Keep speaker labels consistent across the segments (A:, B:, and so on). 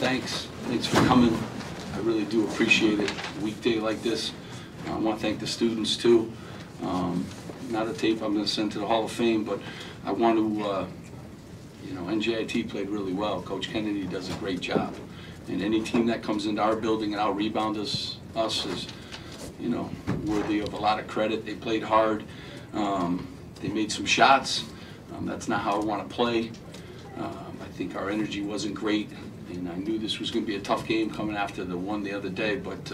A: thanks for coming. I really do appreciate it. A weekday like this. I want to thank the students too. Not a tape I'm going to send to the Hall of Fame, but I want to, NJIT played really well. Coach Kennedy does a great job. And any team that comes into our building and out-rebound us is, worthy of a lot of credit. They played hard. They made some shots. That's not how I want to play. I think our energy wasn't great, and I knew this was going to be a tough game coming after the one the other day, but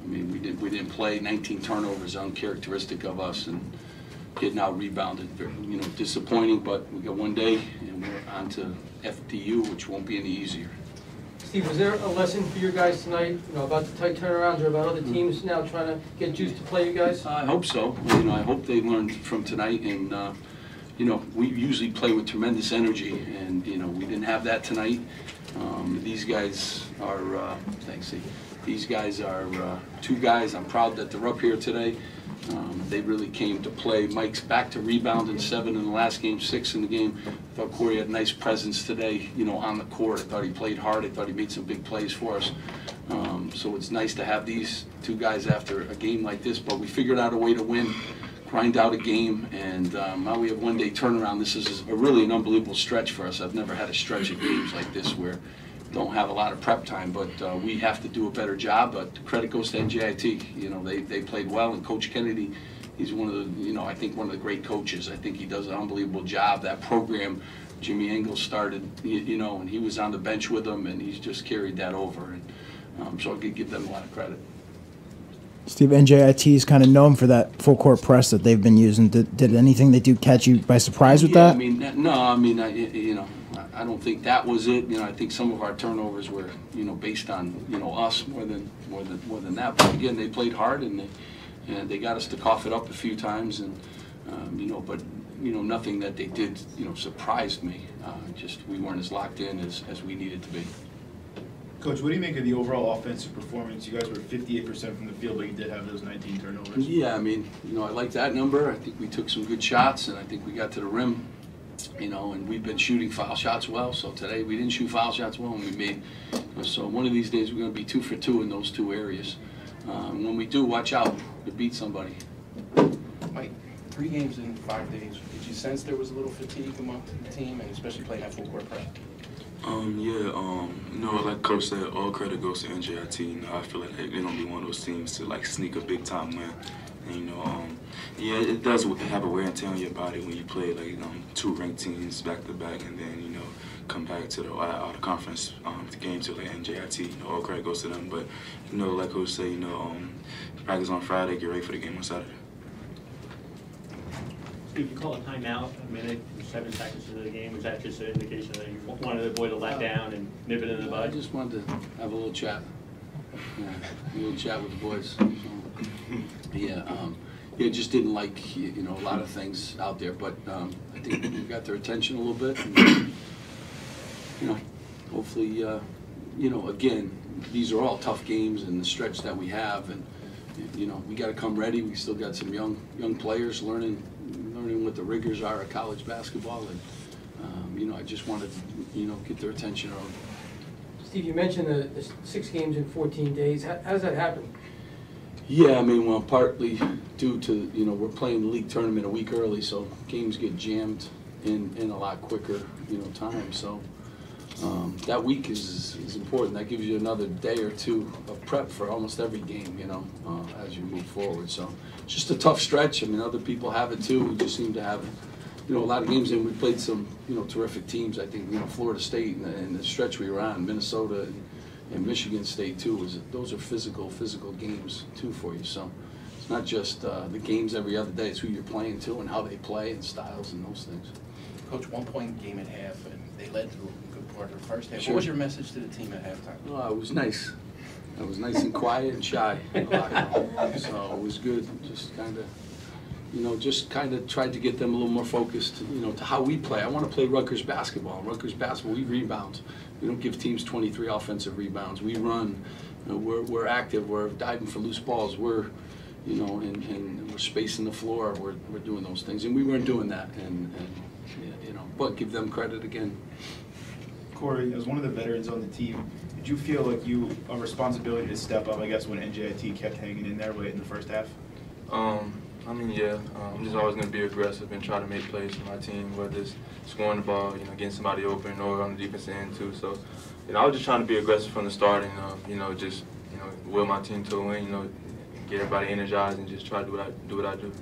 A: we didn't play. 19 turnovers, uncharacteristic of us, and getting out rebounded, disappointing, but we got one day, and we're on to FDU, which won't be any easier.
B: Steve, was there a lesson for you guys tonight, about the tight turnarounds or about other teams now trying to get juice to play you guys?
A: I hope so. I hope they learned from tonight, and we usually play with tremendous energy, and we didn't have that tonight. These guys are, thanks, Steve. These guys are two guys. I'm proud that they're up here today. They really came to play. Mike's back to rebounding, 7 in the last game, 6 in the game. I thought Corey had a nice presence today, on the court. I thought he played hard. I thought he made some big plays for us. So it's nice to have these two guys after a game like this, but we figured out a way to win, grind out a game, and now we have one-day turnaround. This is really an unbelievable stretch for us. I've never had a stretch of games like this where don't have a lot of prep time, but we have to do a better job. But credit goes to NJIT. They played well, and Coach Kennedy, he's one of the, I think one of the great coaches. I think he does an unbelievable job. That program, Jimmy Engel started, and he was on the bench with them, and he's just carried that over. And so I could give them a lot of credit.
C: Steve, NJIT is kind of known for that full court press that they've been using. Did anything they do catch you by surprise with that?
A: I don't think that was it. I think some of our turnovers were, based on, us more than that. But again, they played hard, and they got us to cough it up a few times, and but nothing that they did, surprised me. Just we weren't as locked in as we needed to be.
D: Coach, what do you make of the overall offensive performance? You guys were 58% from the field, but you did have those 19 turnovers.
A: Yeah, I like that number. I think we took some good shots, and I think we got to the rim. And we've been shooting foul shots well. So today we didn't shoot foul shots well, and we made. So one of these days we're going to be 2 for 2 in those two areas. When we do, watch out to beat somebody.
E: Mike, 3 games in 5 days. Did you sense there was a little fatigue among the team, and especially playing that full court press?
F: Like Coach said, all credit goes to NJIT. I feel like they're going to be one of those teams to sneak a big time win. And, it does have a wear and tear on your body when you play 2 ranked teams back to back, and then come back to the out of conference game to NJIT. All credit goes to them. But like Coach said, practice on Friday, get ready for the game on Saturday.
G: If you call a timeout a minute, 7 seconds into the game, was that just an indication that you wanted to avoid a letdown and nip it in the bud?
A: I just wanted to have a little chat. A little chat with the boys. Just didn't like a lot of things out there, but I think we got their attention a little bit. And, hopefully, again, these are all tough games and the stretch that we have, and we got to come ready. We still got some young players learning what the rigors are of college basketball, and I just wanted to get their attention early.
B: Steve, you mentioned the 6 games in 14 days. How does that happen?
A: Yeah, partly due to, we're playing the league tournament a week early, so games get jammed in a lot quicker, time. So that week is important. That gives you another day or 2 of prep for almost every game, as you move forward. So it's just a tough stretch. Other people have it too. We just seem to have, a lot of games, and we played some, terrific teams. I think, Florida State and the stretch we were on, Minnesota and Michigan State too. Those are physical games too for you. So it's not just the games every other day. It's who you're playing to and how they play and styles and those things.
E: Coach, 1-point game at half, and they led through a good part of the first half.
A: Sure.
E: What was your message to the team at halftime?
A: Oh, it was nice. I was nice and quiet and shy. So it was good. Just kind of tried to get them a little more focused, to how we play. I want to play Rutgers basketball. Rutgers basketball, we rebound. We don't give teams 23 offensive rebounds. We run. We're active. We're diving for loose balls. We're, and we're spacing the floor. We're doing those things, and we weren't doing that. But give them credit again.
D: Corey, as one of the veterans on the team, did you feel like a responsibility to step up, I guess, when NJIT kept hanging in there late in the first half?
H: I mean, yeah. I'm just always going to be aggressive and try to make plays for my team, whether it's scoring the ball, getting somebody open, or on the defensive end too. So, I was just trying to be aggressive from the start and, just will my team to a win. Get everybody energized and just try to do what I do.